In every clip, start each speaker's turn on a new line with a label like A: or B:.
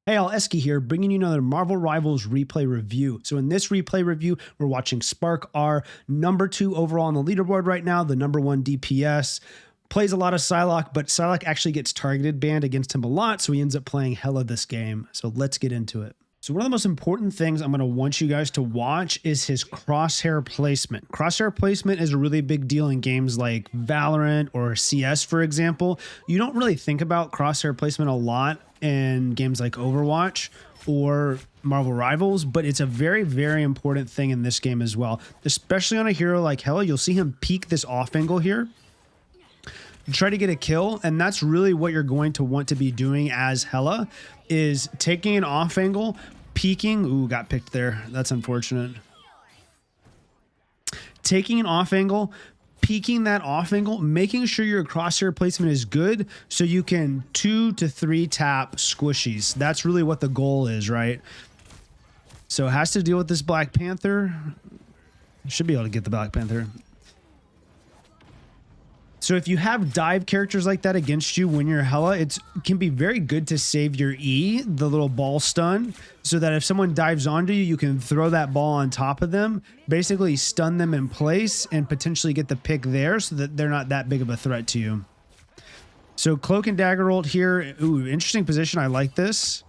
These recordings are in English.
A: Hey all, Eskie here, bringing you another Marvel Rivals replay review. So in this replay review, we're watching SparkR, number 2 overall on the leaderboard right now, the number 1 DPS. Plays a lot of Psylocke, but Psylocke actually gets targeted banned against him a lot, so he ends up playing Hela this game. So let's get into it. So one of the most important things I'm going to want you guys to watch is his crosshair placement. Crosshair placement is a really big deal in games like Valorant or CS, for example. You don't really think about crosshair placement a lot in games like Overwatch or Marvel Rivals, but it's a very, very important thing in this game as well. Especially on a hero like Hela, you'll see him peek this off angle here, try to get a kill, and that's really what you're going to want to be doing as Hela, is taking an off angle, peeking. Ooh, got picked there. That's unfortunate. Taking an off angle, peeking that off angle, making sure your crosshair placement is good so you can 2 to 3 tap squishies. That's really what the goal is, right? So it has to deal with this Black Panther. Should be able to get the Black Panther. So if you have dive characters like that against you when you're Hela, it can be very good to save your E, the little ball stun, so that if someone dives onto you, you can throw that ball on top of them, basically stun them in place and potentially get the pick there so that they're not that big of a threat to you. So Cloak and Dagger ult here. Ooh, interesting position. I like this.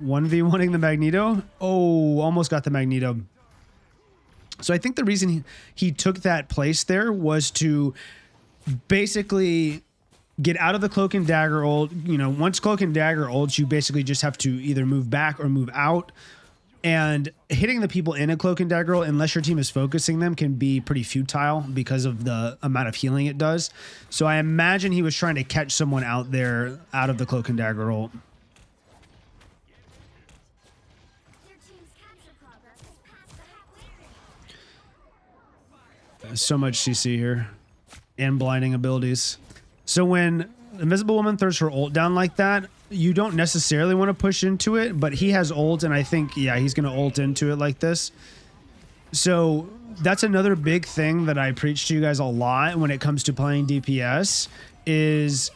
A: 1v1ing the Magneto. Oh, almost got the Magneto. So I think the reason he took that place there was to basically get out of the Cloak and Dagger ult. You know, once Cloak and Dagger ults, you basically just have to either move back or move out. And hitting the people in a Cloak and Dagger ult, unless your team is focusing them, can be pretty futile because of the amount of healing it does. So I imagine he was trying to catch someone out there out of the Cloak and Dagger ult. So much CC here. And blinding abilities. So when Invisible Woman throws her ult down like that, you don't necessarily want to push into it, but he has ult, and I think, yeah, he's going to ult into it like this. So that's another big thing that I preach to you guys a lot when it comes to playing DPS, is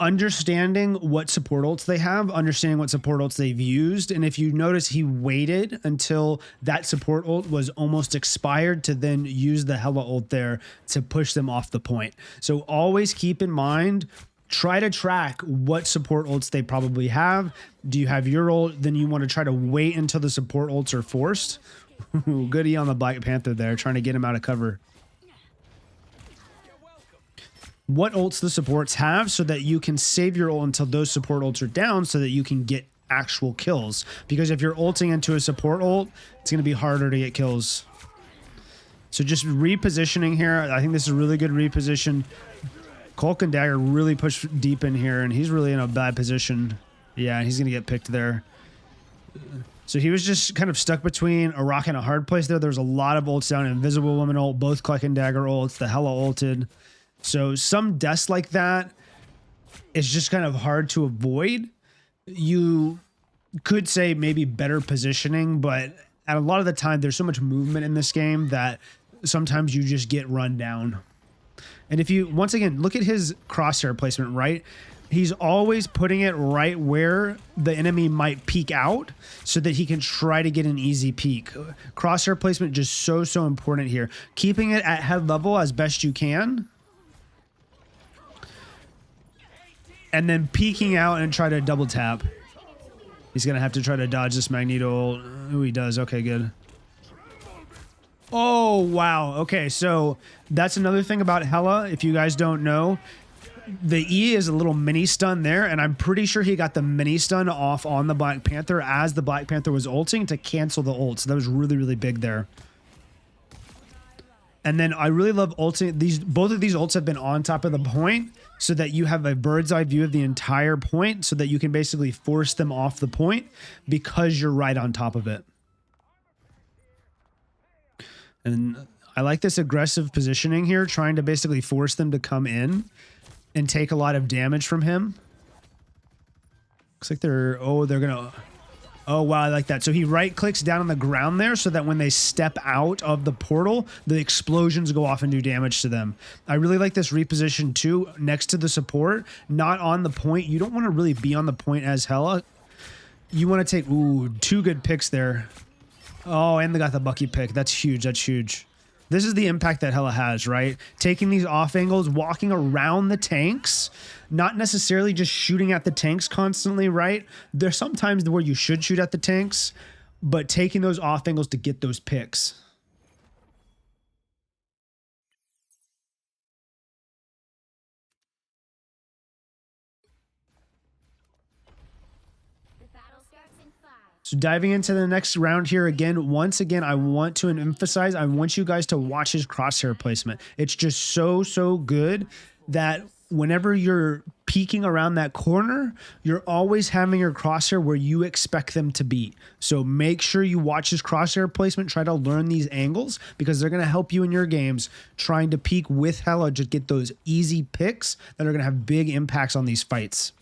A: understanding what support ults they have, understanding what support ults they've used. And if you notice, he waited until that support ult was almost expired to then use the Hela ult there to push them off the point. So always keep in mind, try to track what support ults they probably have. Do you have your ult? Then you want to try to wait until the support ults are forced. Good E on the Black Panther there, trying to get him out of cover. What ults the supports have so that you can save your ult until those support ults are down so that you can get actual kills. Because if you're ulting into a support ult, it's going to be harder to get kills. So just repositioning here. I think this is a really good reposition. Cloak and Dagger really push deep in here, and he's really in a bad position. Yeah, he's going to get picked there. So he was just kind of stuck between a rock and a hard place there. There's a lot of ults down. Invisible Woman ult, both Cloak and Dagger ults, the Hela ulted. So some deaths like that, it's just kind of hard to avoid. You could say maybe better positioning, but at a lot of the time, there's so much movement in this game that sometimes you just get run down. And if you, once again, look at his crosshair placement, right? He's always putting it right where the enemy might peek out so that he can try to get an easy peek. Crosshair placement just so important here. Keeping it at head level as best you can. And then peeking out and try to double tap. He's going to have to try to dodge this Magneto. Oh, he does. Okay, good. Oh, wow. Okay, so that's another thing about Hela. If you guys don't know, the E is a little mini stun there, and I'm pretty sure he got the mini stun off on the Black Panther as the Black Panther was ulting to cancel the ult. So that was really big there. And then I really love ulting. Both of these ults have been on top of the point so that you have a bird's eye view of the entire point so that you can basically force them off the point because you're right on top of it. And I like this aggressive positioning here, trying to basically force them to come in and take a lot of damage from him. Looks like they're gonna... Oh, wow, I like that. So he right-clicks down on the ground there so that when they step out of the portal, the explosions go off and do damage to them. I really like this reposition, too, next to the support, not on the point. You don't want to really be on the point as Hela. You want to take, ooh, 2 good picks there. Oh, and they got the Bucky pick. That's huge. That's huge. This is the impact that Hela has, right? Taking these off angles, walking around the tanks, not necessarily just shooting at the tanks constantly, right? There's sometimes where you should shoot at the tanks, but taking those off angles to get those picks. So diving into the next round here again, once again, I want to emphasize, I want you guys to watch his crosshair placement. It's just so good that whenever you're peeking around that corner, you're always having your crosshair where you expect them to be. So make sure you watch his crosshair placement, try to learn these angles because they're going to help you in your games trying to peek with Hela, just get those easy picks that are going to have big impacts on these fights.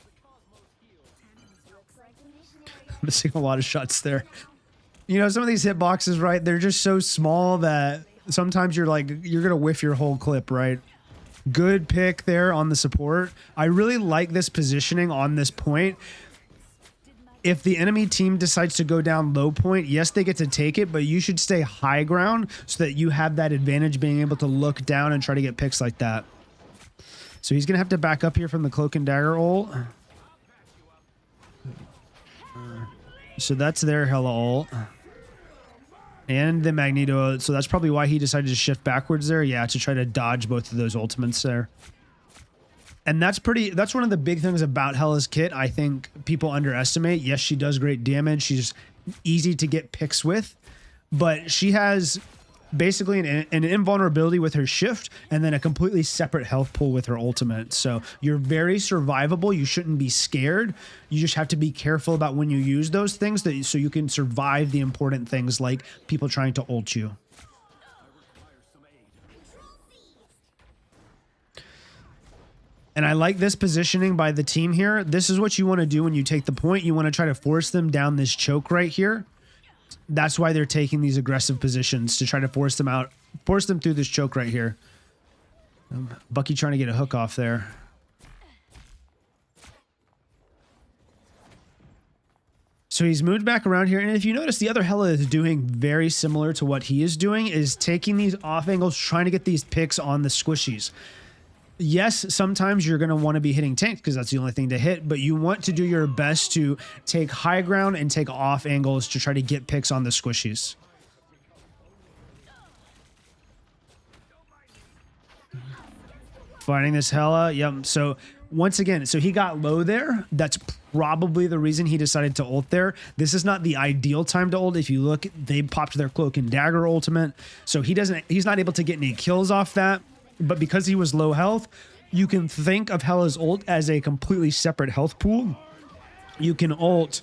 A: Missing a lot of shots there. You know, some of these hitboxes, right? They're just so small that sometimes you're like, you're going to whiff your whole clip, right? Good pick there on the support. I really like this positioning on this point. If the enemy team decides to go down low point, yes, they get to take it, but you should stay high ground so that you have that advantage being able to look down and try to get picks like that. So he's going to have to back up here from the cloak and dagger ult. So that's their Hela ult. And the Magneto ult. So that's probably why he decided to shift backwards there. Yeah, to try to dodge both of those ultimates there. And that's one of the big things about Hela's kit I think people underestimate. Yes, she does great damage. She's easy to get picks with. But she has basically an invulnerability with her shift and then a completely separate health pool with her ultimate. So you're very survivable. You shouldn't be scared. You just have to be careful about when you use those things so you can survive the important things like people trying to ult you. And I like this positioning by the team here. This is what you want to do when you take the point. You want to try to force them down this choke right here. That's why they're taking these aggressive positions, to try to force them out, force them through this choke right here. Bucky trying to get a hook off there. So he's moved back around here. And if you notice, the other Hela is doing very similar to what he is doing, is taking these off angles, trying to get these picks on the squishies. Yes, sometimes you're going to want to be hitting tanks because that's the only thing to hit, but you want to do your best to take high ground and take off angles to try to get picks on the squishies. Finding this Hela. Yep. So once again, so he got low there. That's probably the reason he decided to ult there. This is not the ideal time to ult. If you look, they popped their cloak and dagger ultimate. So he's not able to get any kills off that. But because he was low health, you can think of Hela's ult as a completely separate health pool. You can ult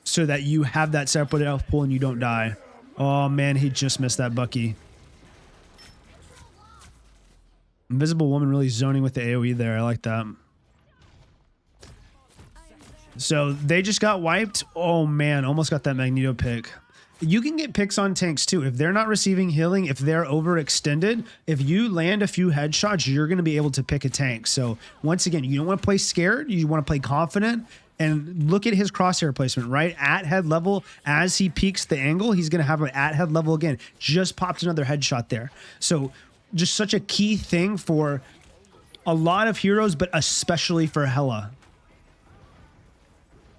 A: so that you have that separate health pool and you don't die. Oh man, he just missed that Bucky. Invisible Woman really zoning with the AoE there. I like that. So they just got wiped. Oh man, almost got that Magneto pick. You can get picks on tanks too. If they're not receiving healing, if they're overextended, if you land a few headshots, you're going to be able to pick a tank. So once again, you don't want to play scared. You want to play confident. And look at his crosshair placement, right? At head level, as he peaks the angle, he's going to have an at head level again. Just popped another headshot there. So just such a key thing for a lot of heroes, but especially for Hela. I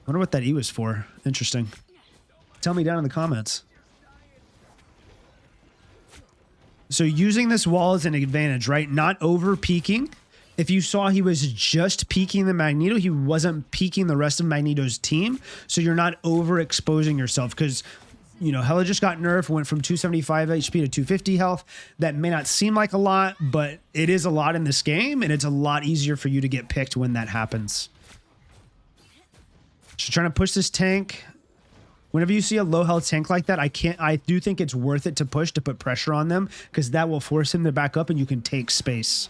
A: wonder what that E was for. Interesting. Tell me down in the comments. So using this wall is an advantage, right? Not over peeking. If you saw he was just peeking the Magneto, he wasn't peeking the rest of Magneto's team. So you're not overexposing yourself because, you know, Hela just got nerfed, went from 275 HP to 250 health. That may not seem like a lot, but it is a lot in this game, and it's a lot easier for you to get picked when that happens. So trying to push this tank. Whenever you see a low health tank like that, I do think it's worth it to push, to put pressure on them, because that will force him to back up and you can take space.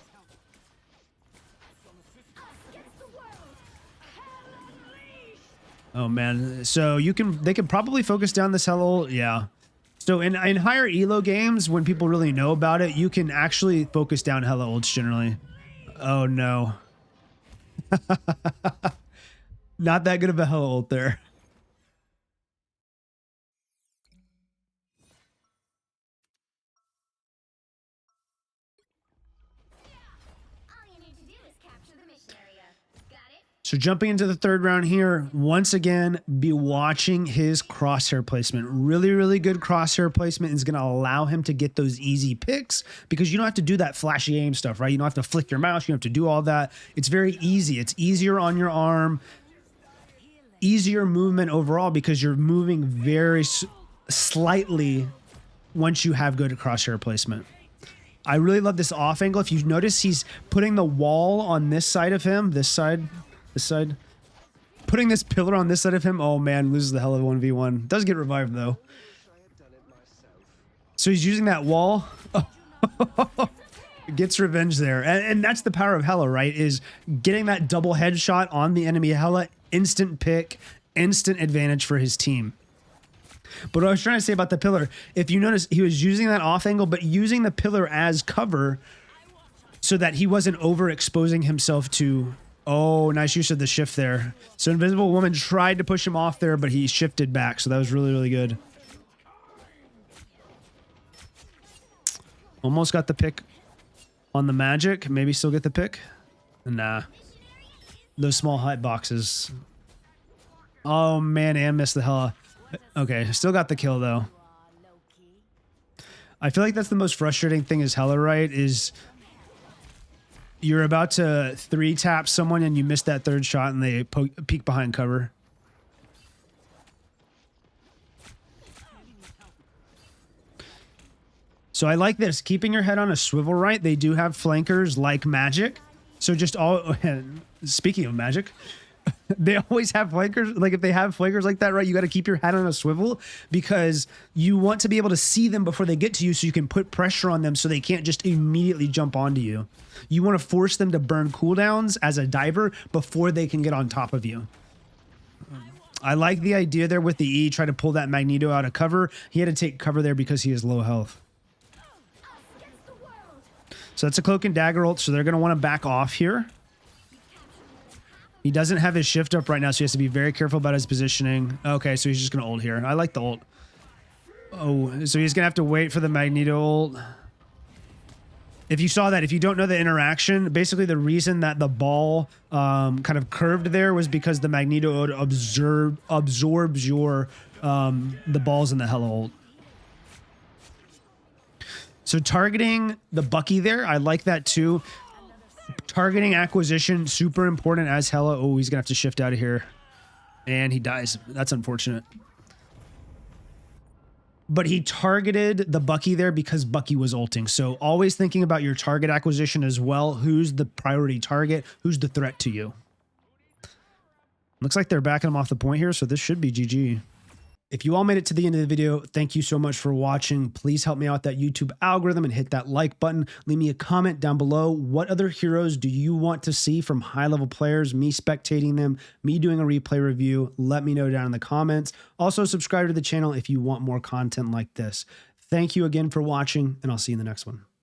A: Oh man, so they can probably focus down this Hela. Yeah. So in higher elo games, when people really know about it, you can actually focus down Hela ults generally. Oh no. Not that good of a Hela ult there. So jumping into the third round here, once again, be watching his crosshair placement. Really, really good crosshair placement is going to allow him to get those easy picks because you don't have to do that flashy aim stuff, right? You don't have to flick your mouse. You don't have to do all that. It's very easy. It's easier on your arm, easier movement overall because you're moving very slightly once you have good crosshair placement. I really love this off angle. If you notice, he's putting the wall on this side of him, this side, putting this pillar on this side of him. Oh man, loses the Hela 1v1. Does get revived though. So he's using that wall. Gets revenge there. And that's the power of Hela, right? Is getting that double headshot on the enemy Hela. Instant pick, instant advantage for his team. But what I was trying to say about the pillar, if you notice, he was using that off angle, but using the pillar as cover so that he wasn't overexposing himself to... Oh, nice use of the shift there. So Invisible Woman tried to push him off there, but he shifted back. So that was really, really good. Almost got the pick on the magic. Maybe still get the pick. Nah. Those small hut boxes. Oh, man, and missed the Hela. Okay, still got the kill, though. I feel like that's the most frustrating thing is Hela, right? Is... You're about to 3-tap someone and you miss that third shot and they peek behind cover. So I like this. Keeping your head on a swivel, right? They do have flankers like magic. So just all... Speaking of magic... They always have flankers. Like if they have flankers like that, right, you got to keep your head on a swivel because you want to be able to see them before they get to you so you can put pressure on them so they can't just immediately jump onto you. You want to force them to burn cooldowns as a diver before they can get on top of you. I like the idea there with the E, try to pull that Magneto out of cover. He had to take cover there because he is low health. So that's a cloak and dagger ult, so they're going to want to back off here. He doesn't have his shift up right now, so he has to be very careful about his positioning. Okay, so he's just going to ult here. I like the ult. Oh, so he's going to have to wait for the Magneto ult. If you saw that, if you don't know the interaction, basically the reason that the ball kind of curved there was because the Magneto ult absorbs your the balls in the Hela ult. So targeting the Bucky there, I like that too. Targeting acquisition, super important as Hela. Oh, he's going to have to shift out of here. And he dies. That's unfortunate. But he targeted the Bucky there because Bucky was ulting. So always thinking about your target acquisition as well. Who's the priority target? Who's the threat to you? Looks like they're backing him off the point here, so this should be GG. If you all made it to the end of the video, thank you so much for watching. Please help me out that YouTube algorithm and hit that like button. Leave me a comment down below. What other heroes do you want to see from high-level players, me spectating them, me doing a replay review? Let me know down in the comments. Also, subscribe to the channel if you want more content like this. Thank you again for watching, and I'll see you in the next one.